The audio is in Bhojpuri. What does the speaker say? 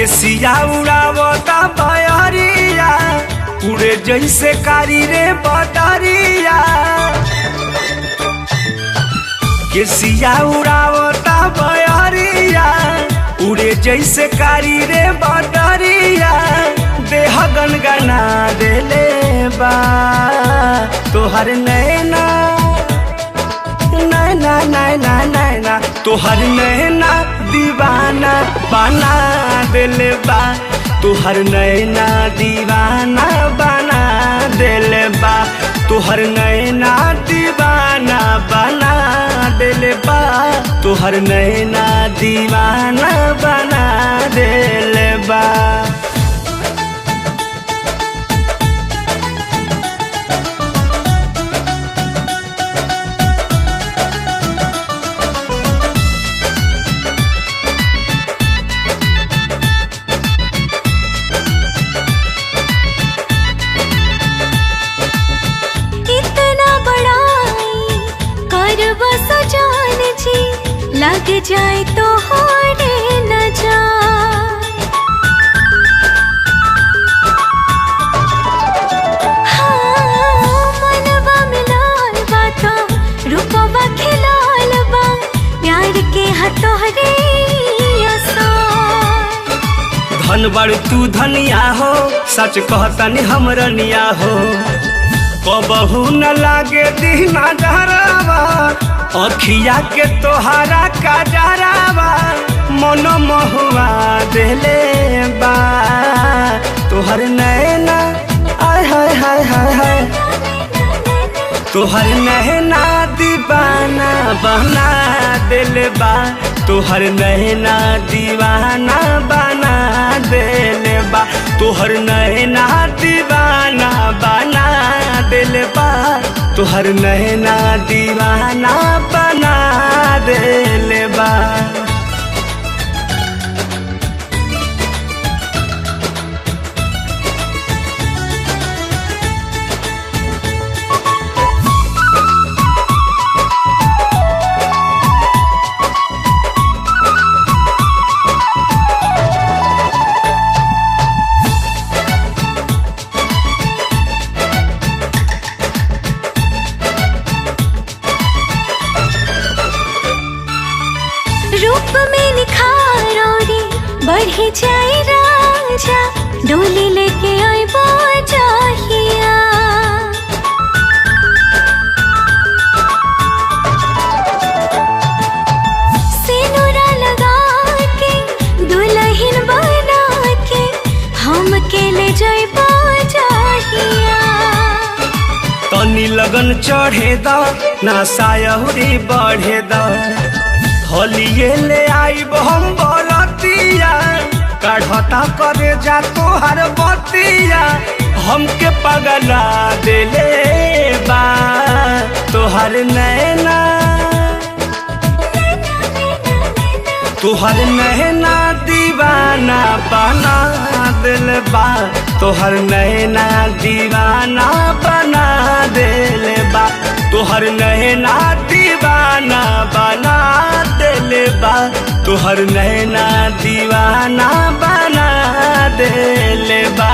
केसिया उड़ावता बयरिया उड़े जैसे कारी रे बदरिया। केसिया उड़ावता बयरिया उड़े जैसे कारी रे बदरिया। देह गनगना देले बा तोहर नैना नैना नैना नैना तोहर नैना दीवाना बना देले बा। तोहर नैना दीवाना बना देले बा। तोहर नैना दीवाना बना देले बा। तोहर नैना दीवाना बना देले बा। लग जाए तो होने न जाए। हाँ मनवा मिलाल बाता रूपवा खिलाल बा प्यार के हथोरे आसान। धन बड़ तू धनिया हो सच कहतनी हमरनिया हो। कबहू न लागे दीना डरावा अखिया के तोहारा काजरावा। मन महुआ देले बा तोहर नैना आय हाय हाय हाय हाय। तोहर नैना दीवाना बना देले बा। तोहर नैना दीवाना बना देले बा। तोहर नैना दीवाना बना देले बा। तोहर नैना दीवाना बना देले बा। रूप में निखार औरी बढ़ी जाए राजा। डोली लेके आई बाजाहिया। सिनुरा लगा के दुल्हन बना के हम के ले जाए बाजाहिया। तनी लगन चढ़े दा ना सायहुरी बढ़े दा। होलिये ले आइब हम बरतिया काढ़ता करे जा तोहर बतिया। हमके पगला देले बा तोहर नैना। तोहर नैना दीवाना बना देले बा। तोहर नैना दीवाना बना देले बा। तोहर नैना दीवाना बना देले बा। तोहर नैना दीवाना बना देले बा।